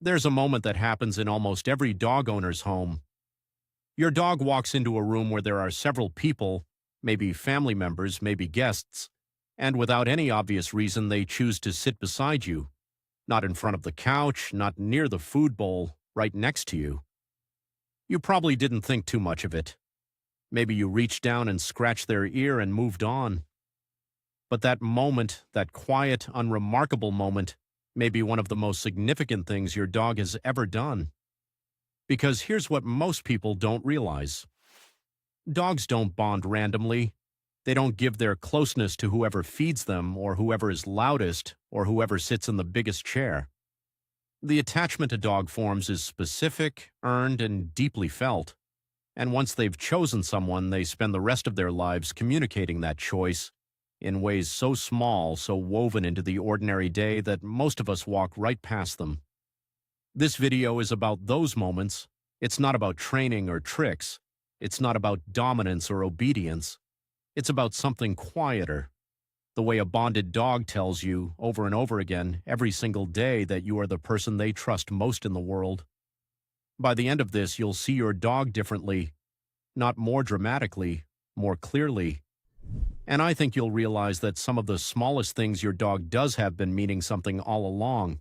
There's a moment that happens in almost every dog owner's home. Your dog walks into a room where there are several people, maybe family members, maybe guests, and without any obvious reason, they choose to sit beside you, not in front of the couch, not near the food bowl, right next to you. You probably didn't think too much of it. Maybe you reached down and scratched their ear and moved on. But that moment, that quiet, unremarkable moment, may be one of the most significant things your dog has ever done. Because here's what most people don't realize. Dogs don't bond randomly. They don't give their closeness to whoever feeds them or whoever is loudest or whoever sits in the biggest chair. The attachment a dog forms is specific, earned, and deeply felt. And once they've chosen someone, they spend the rest of their lives communicating that choice in ways so small, so woven into the ordinary day that most of us walk right past them. This video is about those moments. It's not about training or tricks. It's not about dominance or obedience. It's about something quieter. The way a bonded dog tells you, over and over again, every single day, that you are the person they trust most in the world. By the end of this, you'll see your dog differently, not more dramatically, more clearly. And I think you'll realize that some of the smallest things your dog does have been meaning something all along.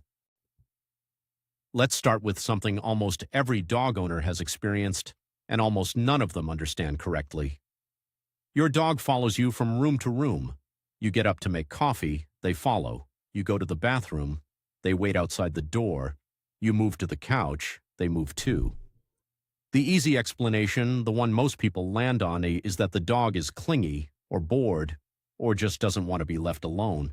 Let's start with something almost every dog owner has experienced, and almost none of them understand correctly. Your dog follows you from room to room. You get up to make coffee, they follow. You go to the bathroom, they wait outside the door. You move to the couch, they move too. The easy explanation, the one most people land on, is that the dog is clingy, or bored, or just doesn't want to be left alone.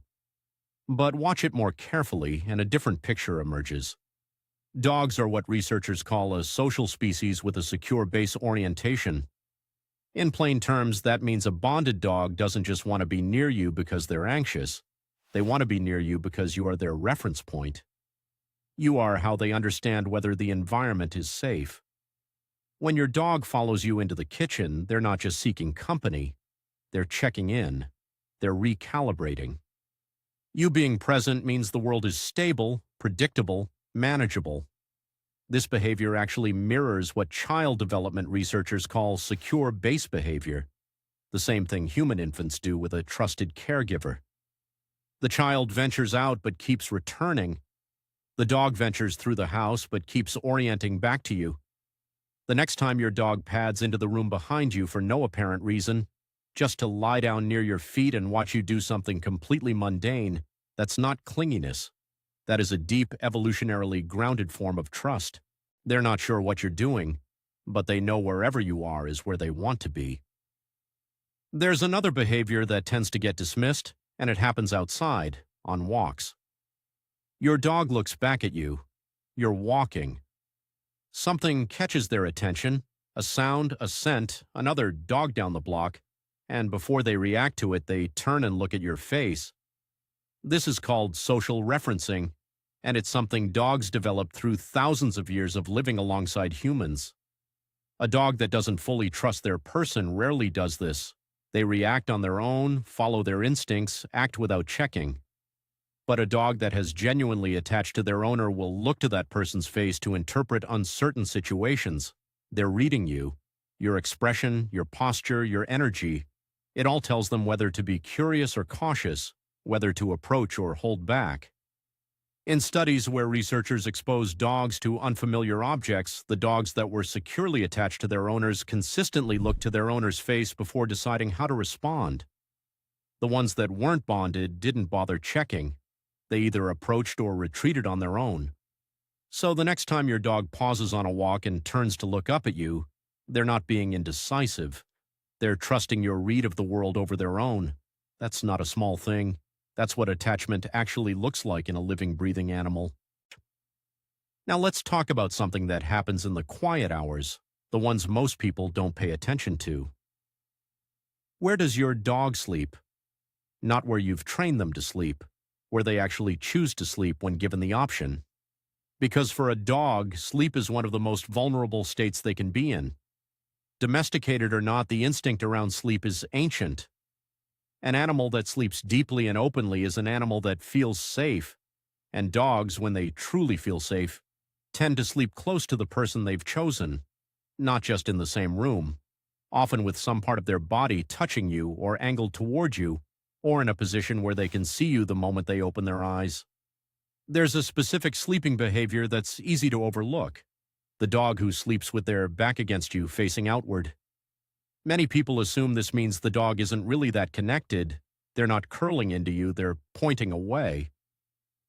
But watch it more carefully, and a different picture emerges. Dogs are what researchers call a social species with a secure base orientation. In plain terms, that means a bonded dog doesn't just want to be near you because they're anxious. They want to be near you because you are their reference point. You are how they understand whether the environment is safe. When your dog follows you into the kitchen, they're not just seeking company. They're checking in. They're recalibrating. You being present means the world is stable, predictable, manageable. This behavior actually mirrors what child development researchers call secure base behavior, the same thing human infants do with a trusted caregiver. The child ventures out but keeps returning. The dog ventures through the house but keeps orienting back to you. The next time your dog pads into the room behind you for no apparent reason, just to lie down near your feet and watch you do something completely mundane, that's not clinginess. That is a deep, evolutionarily grounded form of trust. They're not sure what you're doing, but they know wherever you are is where they want to be. There's another behavior that tends to get dismissed, and it happens outside, on walks. Your dog looks back at you. You're walking. Something catches their attention, a sound, a scent, another dog down the block, and before they react to it, they turn and look at your face. This is called social referencing, and it's something dogs developed through thousands of years of living alongside humans. A dog that doesn't fully trust their person rarely does this. They react on their own, follow their instincts, act without checking. But a dog that has genuinely attached to their owner will look to that person's face to interpret uncertain situations. They're reading you, your expression, your posture, your energy. It all tells them whether to be curious or cautious, whether to approach or hold back. In studies where researchers exposed dogs to unfamiliar objects, the dogs that were securely attached to their owners consistently looked to their owner's face before deciding how to respond. The ones that weren't bonded didn't bother checking. They either approached or retreated on their own. So the next time your dog pauses on a walk and turns to look up at you, they're not being indecisive. They're trusting your read of the world over their own. That's not a small thing. That's what attachment actually looks like in a living, breathing animal. Now let's talk about something that happens in the quiet hours, the ones most people don't pay attention to. Where does your dog sleep? Not where you've trained them to sleep, where they actually choose to sleep when given the option. Because for a dog, sleep is one of the most vulnerable states they can be in. Domesticated or not, the instinct around sleep is ancient. An animal that sleeps deeply and openly is an animal that feels safe. And dogs, when they truly feel safe, tend to sleep close to the person they've chosen, not just in the same room, often with some part of their body touching you or angled toward you, or in a position where they can see you the moment they open their eyes. There's a specific sleeping behavior that's easy to overlook: the dog who sleeps with their back against you facing outward. Many people assume this means the dog isn't really that connected. They're not curling into you, they're pointing away.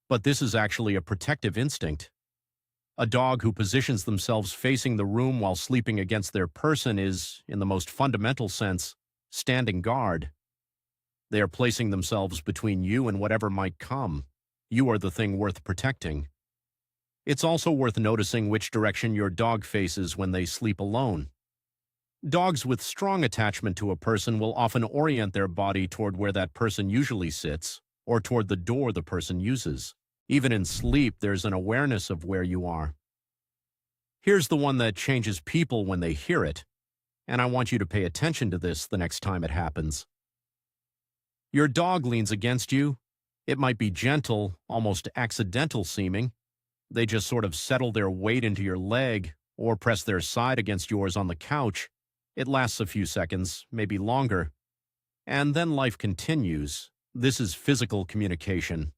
But this is actually a protective instinct. A dog who positions themselves facing the room while sleeping against their person is, in the most fundamental sense, standing guard. They are placing themselves between you and whatever might come. You are the thing worth protecting. It's also worth noticing which direction your dog faces when they sleep alone. Dogs with strong attachment to a person will often orient their body toward where that person usually sits, or toward the door the person uses. Even in sleep, there's an awareness of where you are. Here's the one that changes people when they hear it, and I want you to pay attention to this the next time it happens. Your dog leans against you. It might be gentle, almost accidental seeming. They just sort of settle their weight into your leg or press their side against yours on the couch. It lasts a few seconds, maybe longer. And then life continues. This is physical communication.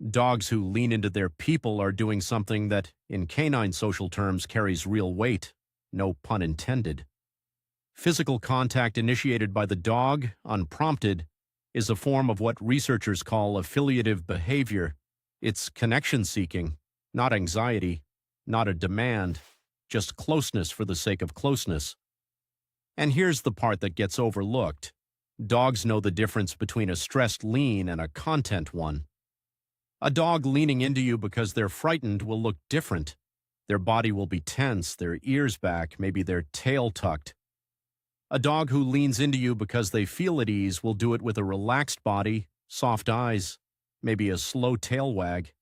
Dogs who lean into their people are doing something that, in canine social terms, carries real weight. No pun intended. Physical contact initiated by the dog, unprompted, is a form of what researchers call affiliative behavior. It's connection-seeking, not anxiety, not a demand, just closeness for the sake of closeness. And here's the part that gets overlooked. Dogs know the difference between a stressed lean and a content one. A dog leaning into you because they're frightened will look different. Their body will be tense, their ears back, maybe their tail tucked. A dog who leans into you because they feel at ease will do it with a relaxed body, soft eyes, maybe a slow tail wag.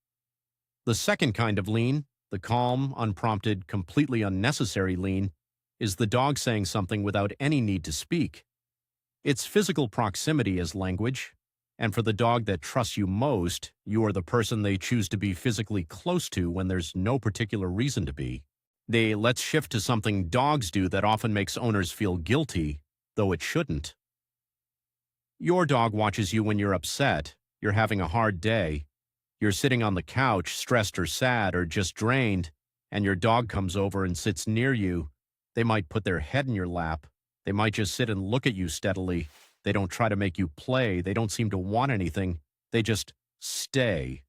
The second kind of lean, the calm, unprompted, completely unnecessary lean, is the dog saying something without any need to speak. It's physical proximity as language, and for the dog that trusts you most, you are the person they choose to be physically close to when there's no particular reason to be. Let's shift to something dogs do that often makes owners feel guilty, though it shouldn't. Your dog watches you when you're upset, you're having a hard day, you're sitting on the couch, stressed or sad or just drained, and your dog comes over and sits near you. They might put their head in your lap. They might just sit and look at you steadily. They don't try to make you play. They don't seem to want anything. They just stay.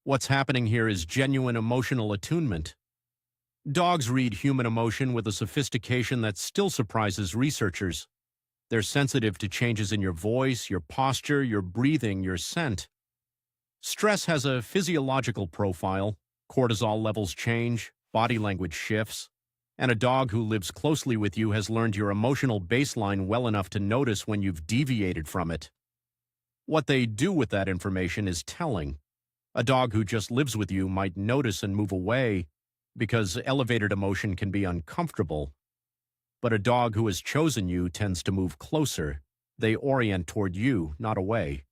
What's happening here is genuine emotional attunement. Dogs read human emotion with a sophistication that still surprises researchers. They're sensitive to changes in your voice, your posture, your breathing, your scent. Stress has a physiological profile. Cortisol levels change, body language shifts. And a dog who lives closely with you has learned your emotional baseline well enough to notice when you've deviated from it. What they do with that information is telling. A dog who just lives with you might notice and move away because elevated emotion can be uncomfortable. But a dog who has chosen you tends to move closer. They orient toward you, not away.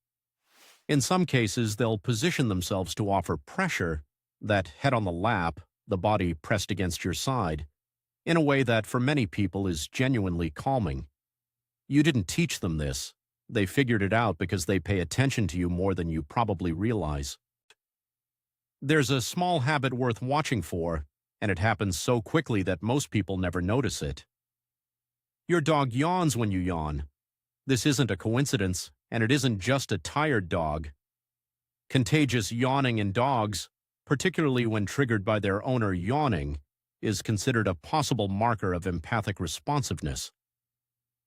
In some cases, they'll position themselves to offer pressure, that head on the lap, the body pressed against your side, in a way that for many people is genuinely calming. You didn't teach them this. They figured it out because they pay attention to you more than you probably realize. There's a small habit worth watching for, and it happens so quickly that most people never notice it. Your dog yawns when you yawn. This isn't a coincidence, and it isn't just a tired dog. Contagious yawning in dogs, particularly when triggered by their owner yawning, is considered a possible marker of empathic responsiveness.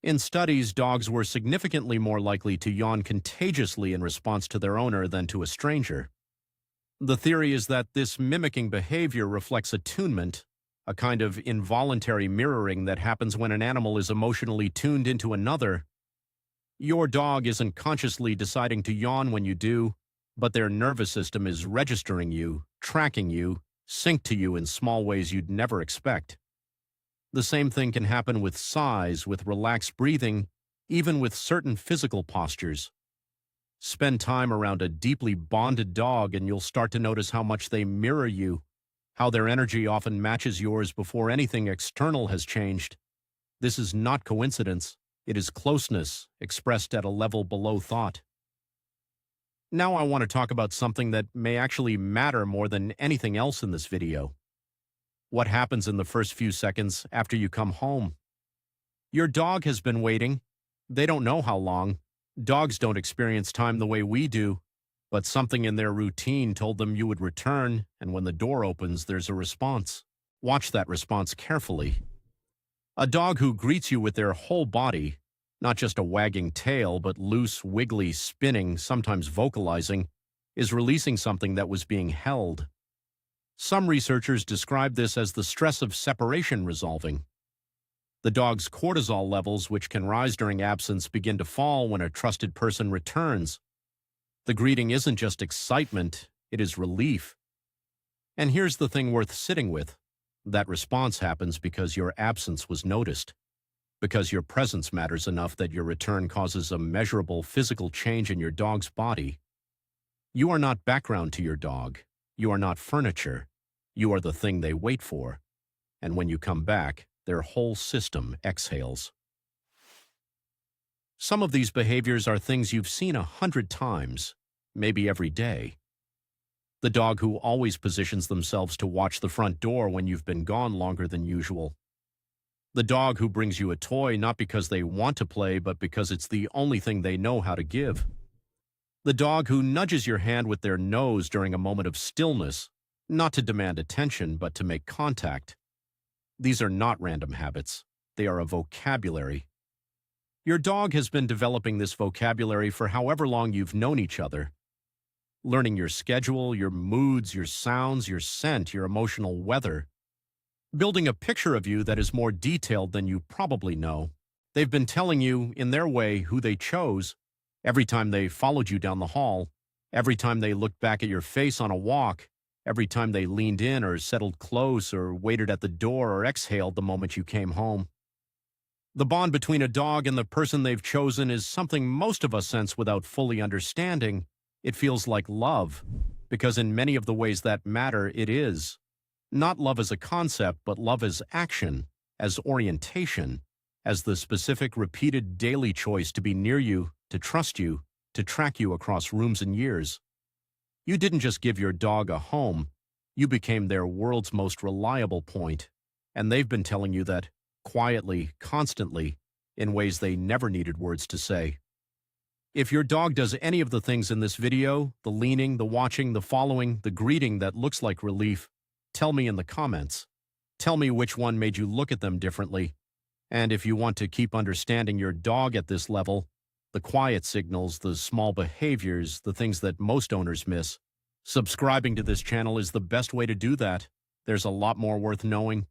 In studies, dogs were significantly more likely to yawn contagiously in response to their owner than to a stranger. The theory is that this mimicking behavior reflects attunement, a kind of involuntary mirroring that happens when an animal is emotionally tuned into another. Your dog isn't consciously deciding to yawn when you do, but their nervous system is registering you, tracking you, synced to you in small ways you'd never expect. The same thing can happen with sighs, with relaxed breathing, even with certain physical postures. Spend time around a deeply bonded dog and you'll start to notice how much they mirror you. how their energy often matches yours before anything external has changed. This is not coincidence. It is closeness expressed at a level below thought. Now I want to talk about something that may actually matter more than anything else in this video. What happens in the first few seconds after you come home? Your dog has been waiting. They don't know how long. Dogs don't experience time the way we do, but something in their routine told them you would return, and when the door opens, there's a response. Watch that response carefully. A dog who greets you with their whole body, not just a wagging tail, but loose, wiggly, spinning, sometimes vocalizing, is releasing something that was being held. Some researchers describe this as the stress of separation resolving. The dog's cortisol levels, which can rise during absence, begin to fall when a trusted person returns. The greeting isn't just excitement, it is relief. And here's the thing worth sitting with. That response happens because your absence was noticed, because your presence matters enough that your return causes a measurable physical change in your dog's body. You are not background to your dog. You are not furniture. You are the thing they wait for. And when you come back, their whole system exhales. Some of these behaviors are things you've seen 100 times, maybe every day. The dog who always positions themselves to watch the front door when you've been gone longer than usual. The dog who brings you a toy not because they want to play, but because it's the only thing they know how to give. The dog who nudges your hand with their nose during a moment of stillness, not to demand attention, but to make contact. These are not random habits. They are a vocabulary. Your dog has been developing this vocabulary for however long you've known each other. Learning your schedule, your moods, your sounds, your scent, your emotional weather. Building a picture of you that is more detailed than you probably know. They've been telling you, in their way, who they chose, every time they followed you down the hall, every time they looked back at your face on a walk, every time they leaned in or settled close or waited at the door or exhaled the moment you came home. The bond between a dog and the person they've chosen is something most of us sense without fully understanding. It feels like love, because in many of the ways that matter, it is. Not love as a concept, but love as action, as orientation, as the specific, repeated daily choice to be near you, to trust you, to track you across rooms and years. You didn't just give your dog a home, you became their world's most reliable point, and they've been telling you that, quietly, constantly, in ways they never needed words to say. If your dog does any of the things in this video, the leaning, the watching, the following, the greeting that looks like relief, tell me in the comments. Tell me which one made you look at them differently. And if you want to keep understanding your dog at this level, the quiet signals, the small behaviors, the things that most owners miss, subscribing to this channel is the best way to do that. There's a lot more worth knowing.